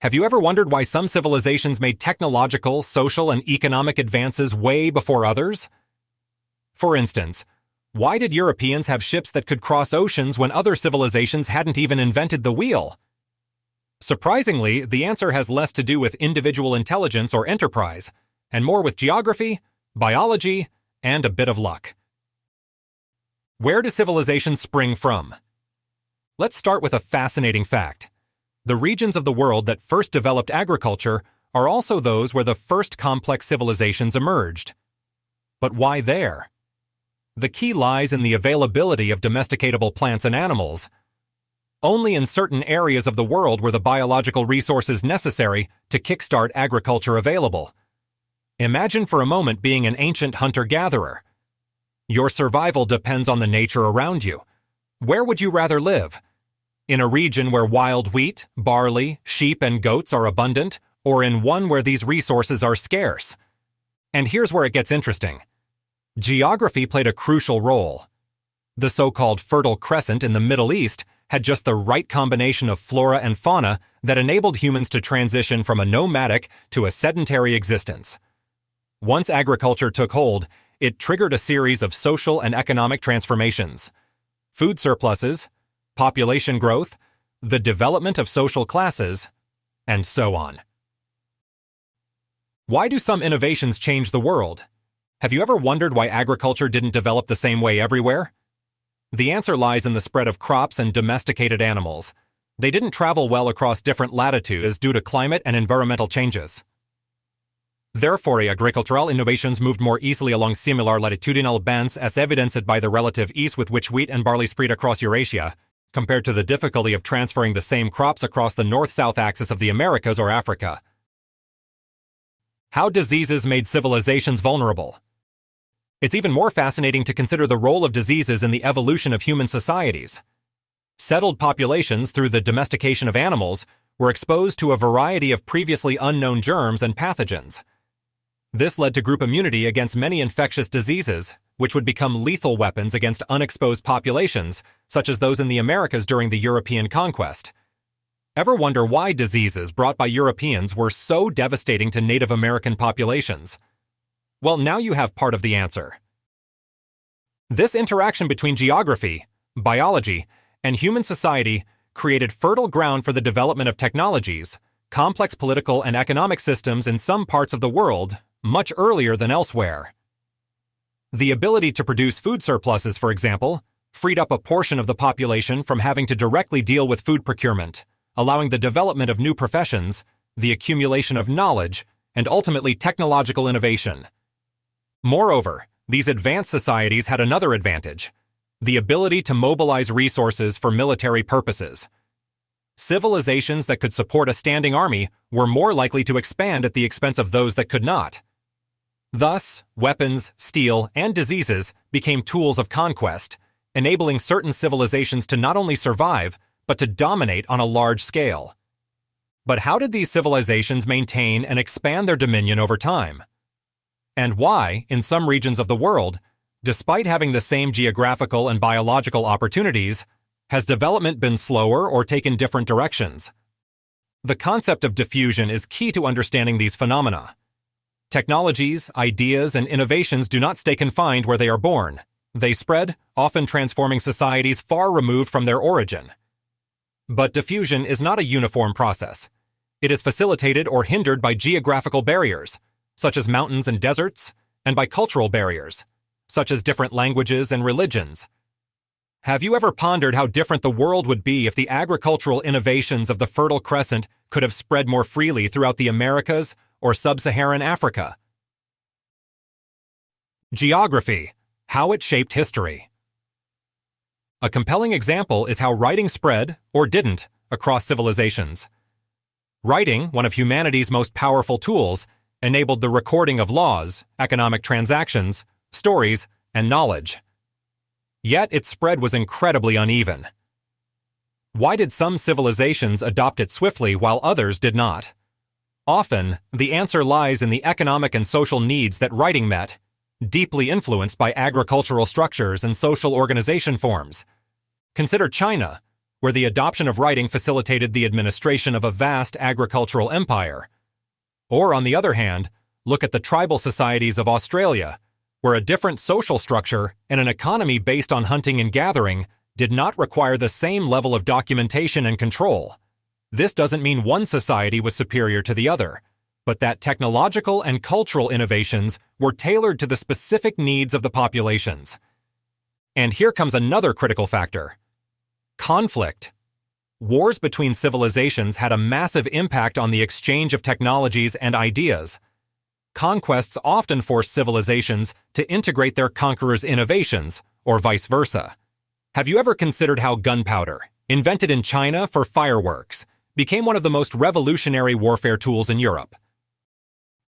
Have you ever wondered why some civilizations made technological, social, and economic advances way before others? For instance, why did Europeans have ships that could cross oceans when other civilizations hadn't even invented the wheel? Surprisingly, the answer has less to do with individual intelligence or enterprise, and more with geography, biology, and a bit of luck. Where do civilizations spring from? Let's start with a fascinating fact. The regions of the world that first developed agriculture are also those where the first complex civilizations emerged. But why there? The key lies in the availability of domesticatable plants and animals. Only in certain areas of the world were the biological resources necessary to kickstart agriculture available. Imagine for a moment being an ancient hunter-gatherer. Your survival depends on the nature around you. Where would you rather live? In a region where wild wheat, barley, sheep, and goats are abundant, or in one where these resources are scarce? And here's where it gets interesting. Geography played a crucial role. The so-called Fertile Crescent in the Middle East had just the right combination of flora and fauna that enabled humans to transition from a nomadic to a sedentary existence. Once agriculture took hold, it triggered a series of social and economic transformations. Food surpluses, population growth, the development of social classes, and so on. Why do some innovations change the world? Have you ever wondered why agriculture didn't develop the same way everywhere? The answer lies in the spread of crops and domesticated animals. They didn't travel well across different latitudes due to climate and environmental changes. Therefore, agricultural innovations moved more easily along similar latitudinal bands as evidenced by the relative ease with which wheat and barley spread across Eurasia, compared to the difficulty of transferring the same crops across the north-south axis of the Americas or Africa. How diseases made civilizations vulnerable. It's even more fascinating to consider the role of diseases in the evolution of human societies. Settled populations, through the domestication of animals, were exposed to a variety of previously unknown germs and pathogens. This led to group immunity against many infectious diseases, which would become lethal weapons against unexposed populations, such as those in the Americas during the European conquest. Ever wonder why diseases brought by Europeans were so devastating to Native American populations? Well, now you have part of the answer. This interaction between geography, biology, and human society created fertile ground for the development of technologies, complex political and economic systems in some parts of the world, much earlier than elsewhere. The ability to produce food surpluses, for example, freed up a portion of the population from having to directly deal with food procurement, allowing the development of new professions, the accumulation of knowledge, and ultimately technological innovation. Moreover, these advanced societies had another advantage: the ability to mobilize resources for military purposes. Civilizations that could support a standing army were more likely to expand at the expense of those that could not. Thus, weapons, steel, and diseases became tools of conquest, enabling certain civilizations to not only survive, but to dominate on a large scale. But how did these civilizations maintain and expand their dominion over time? And why, in some regions of the world, despite having the same geographical and biological opportunities, has development been slower or taken different directions? The concept of diffusion is key to understanding these phenomena. Technologies, ideas, and innovations do not stay confined where they are born. They spread, often transforming societies far removed from their origin. But diffusion is not a uniform process. It is facilitated or hindered by geographical barriers, such as mountains and deserts, and by cultural barriers, such as different languages and religions. Have you ever pondered how different the world would be if the agricultural innovations of the Fertile Crescent could have spread more freely throughout the Americas or sub-Saharan Africa? Geography: how it shaped history. A compelling example is how writing spread, or didn't, across civilizations. Writing, one of humanity's most powerful tools, enabled the recording of laws, economic transactions, stories, and knowledge. Yet its spread was incredibly uneven. Why did some civilizations adopt it swiftly while others did not? Often, the answer lies in the economic and social needs that writing met, deeply influenced by agricultural structures and social organization forms. Consider China, where the adoption of writing facilitated the administration of a vast agricultural empire. Or, on the other hand, look at the tribal societies of Australia, where a different social structure and an economy based on hunting and gathering did not require the same level of documentation and control. This doesn't mean one society was superior to the other, but that technological and cultural innovations were tailored to the specific needs of the populations. And here comes another critical factor: conflict. Wars between civilizations had a massive impact on the exchange of technologies and ideas. Conquests often forced civilizations to integrate their conquerors' innovations, or vice versa. Have you ever considered how gunpowder, invented in China for fireworks, became one of the most revolutionary warfare tools in Europe?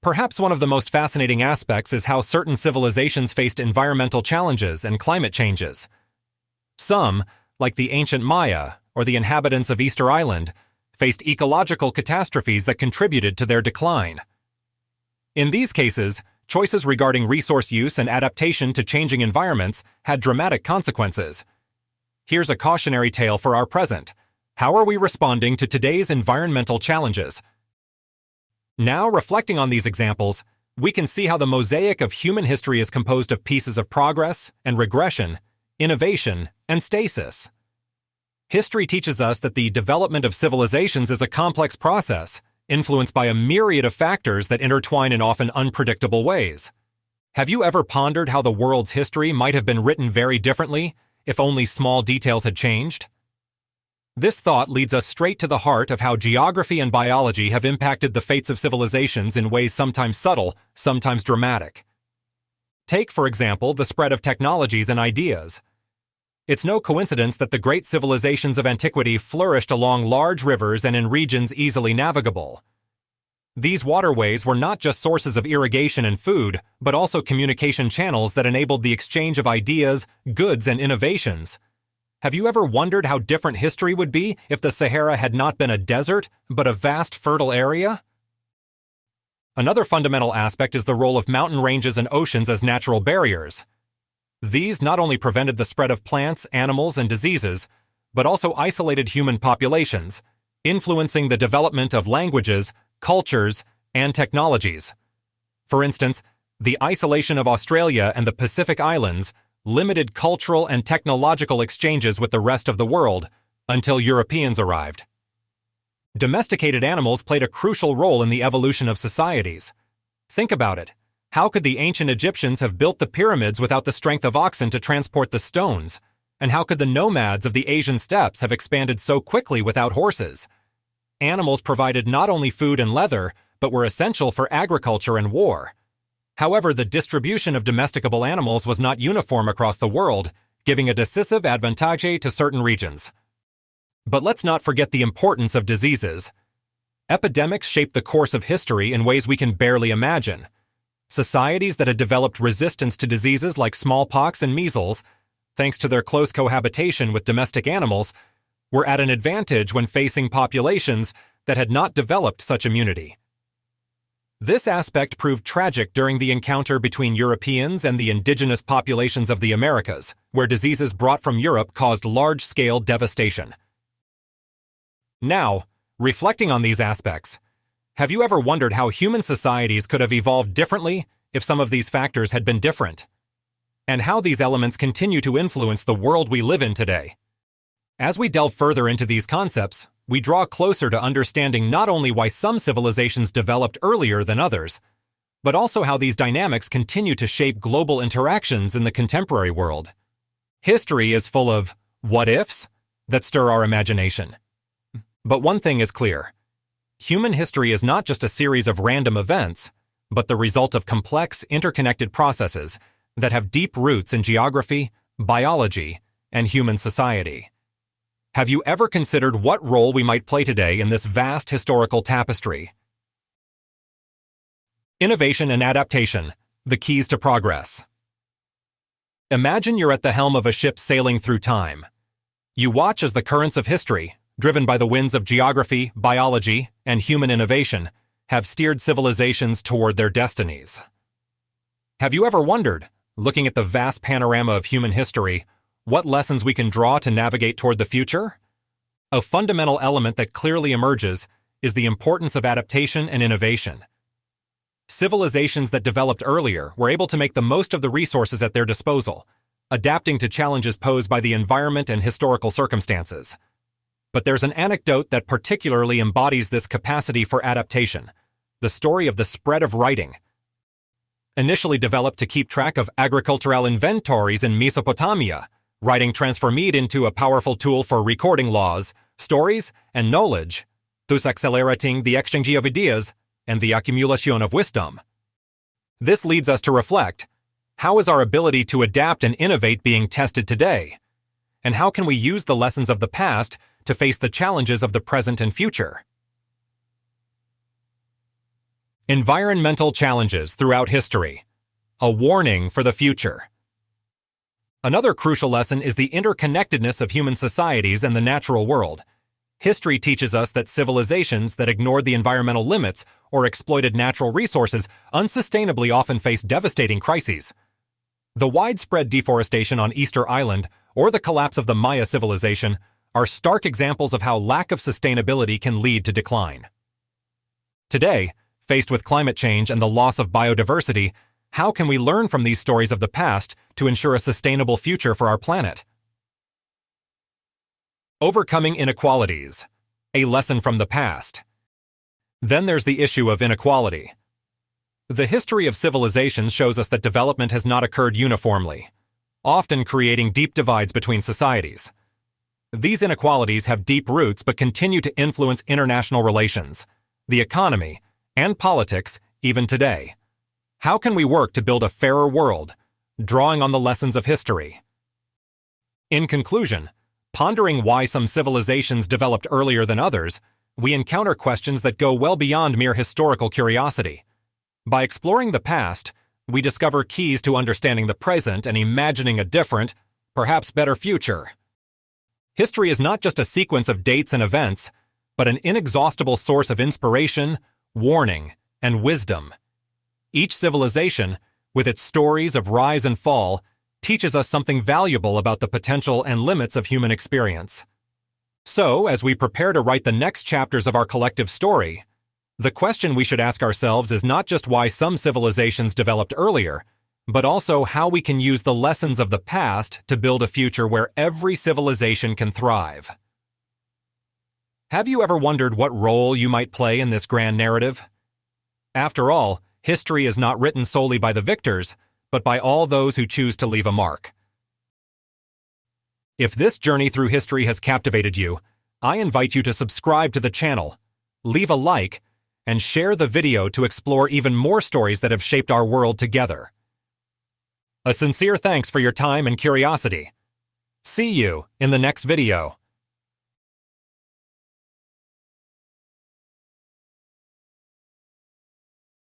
Perhaps one of the most fascinating aspects is how certain civilizations faced environmental challenges and climate changes. Some, like the ancient Maya or the inhabitants of Easter Island, faced ecological catastrophes that contributed to their decline. In these cases, choices regarding resource use and adaptation to changing environments had dramatic consequences. Here's a cautionary tale for our present. How are we responding to today's environmental challenges? Now, reflecting on these examples, we can see how the mosaic of human history is composed of pieces of progress and regression, innovation and stasis. History teaches us that the development of civilizations is a complex process, influenced by a myriad of factors that intertwine in often unpredictable ways. Have you ever pondered how the world's history might have been written very differently if only small details had changed? This thought leads us straight to the heart of how geography and biology have impacted the fates of civilizations in ways sometimes subtle, sometimes dramatic. Take, for example, the spread of technologies and ideas. It's no coincidence that the great civilizations of antiquity flourished along large rivers and in regions easily navigable. These waterways were not just sources of irrigation and food, but also communication channels that enabled the exchange of ideas, goods, and innovations. Have you ever wondered how different history would be if the Sahara had not been a desert, but a vast fertile area? Another fundamental aspect is the role of mountain ranges and oceans as natural barriers. These not only prevented the spread of plants, animals, and diseases, but also isolated human populations, influencing the development of languages, cultures, and technologies. For instance, the isolation of Australia and the Pacific Islands limited cultural and technological exchanges with the rest of the world until Europeans arrived. Domesticated animals played a crucial role in the evolution of societies. Think about it. How could the ancient Egyptians have built the pyramids without the strength of oxen to transport the stones? And how could the nomads of the Asian steppes have expanded so quickly without horses? Animals provided not only food and leather, but were essential for agriculture and war. However, the distribution of domesticable animals was not uniform across the world, giving a decisive advantage to certain regions. But let's not forget the importance of diseases. Epidemics shaped the course of history in ways we can barely imagine. Societies that had developed resistance to diseases like smallpox and measles, thanks to their close cohabitation with domestic animals, were at an advantage when facing populations that had not developed such immunity. This aspect proved tragic during the encounter between Europeans and the indigenous populations of the Americas, where diseases brought from Europe caused large-scale devastation. Now, reflecting on these aspects, have you ever wondered how human societies could have evolved differently if some of these factors had been different? And how these elements continue to influence the world we live in today? As we delve further into these concepts, we draw closer to understanding not only why some civilizations developed earlier than others, but also how these dynamics continue to shape global interactions in the contemporary world. History is full of what-ifs that stir our imagination. But one thing is clear. Human history is not just a series of random events, but the result of complex, interconnected processes that have deep roots in geography, biology, and human society. Have you ever considered what role we might play today in this vast historical tapestry? Innovation and adaptation, the keys to progress. Imagine you're at the helm of a ship sailing through time. You watch as the currents of history, driven by the winds of geography, biology, and human innovation, have steered civilizations toward their destinies. Have you ever wondered, looking at the vast panorama of human history, what lessons we can draw to navigate toward the future? A fundamental element that clearly emerges is the importance of adaptation and innovation. Civilizations that developed earlier were able to make the most of the resources at their disposal, adapting to challenges posed by the environment and historical circumstances. But there's an anecdote that particularly embodies this capacity for adaptation: the story of the spread of writing. Initially developed to keep track of agricultural inventories in Mesopotamia, writing transformed into a powerful tool for recording laws, stories, and knowledge, thus accelerating the exchange of ideas and the accumulation of wisdom. This leads us to reflect: how is our ability to adapt and innovate being tested today? And how can we use the lessons of the past to face the challenges of the present and future? Environmental challenges throughout history. A warning for the future. Another crucial lesson is the interconnectedness of human societies and the natural world. History teaches us that civilizations that ignored the environmental limits or exploited natural resources unsustainably often face devastating crises. The widespread deforestation on Easter Island or the collapse of the Maya civilization are stark examples of how lack of sustainability can lead to decline. Today, faced with climate change and the loss of biodiversity, how can we learn from these stories of the past to ensure a sustainable future for our planet? Overcoming inequalities. A lesson from the past. Then there's the issue of inequality. The history of civilizations shows us that development has not occurred uniformly, often creating deep divides between societies. These inequalities have deep roots but continue to influence international relations, the economy, and politics even today. How can we work to build a fairer world, drawing on the lessons of history? In conclusion, pondering why some civilizations developed earlier than others, we encounter questions that go well beyond mere historical curiosity. By exploring the past, we discover keys to understanding the present and imagining a different, perhaps better future. History is not just a sequence of dates and events, but an inexhaustible source of inspiration, warning, and wisdom. Each civilization, with its stories of rise and fall, teaches us something valuable about the potential and limits of human experience. So, as we prepare to write the next chapters of our collective story, the question we should ask ourselves is not just why some civilizations developed earlier, but also how we can use the lessons of the past to build a future where every civilization can thrive. Have you ever wondered what role you might play in this grand narrative? After all, history is not written solely by the victors, but by all those who choose to leave a mark. If this journey through history has captivated you, I invite you to subscribe to the channel, leave a like, and share the video to explore even more stories that have shaped our world together. A sincere thanks for your time and curiosity. See you in the next video.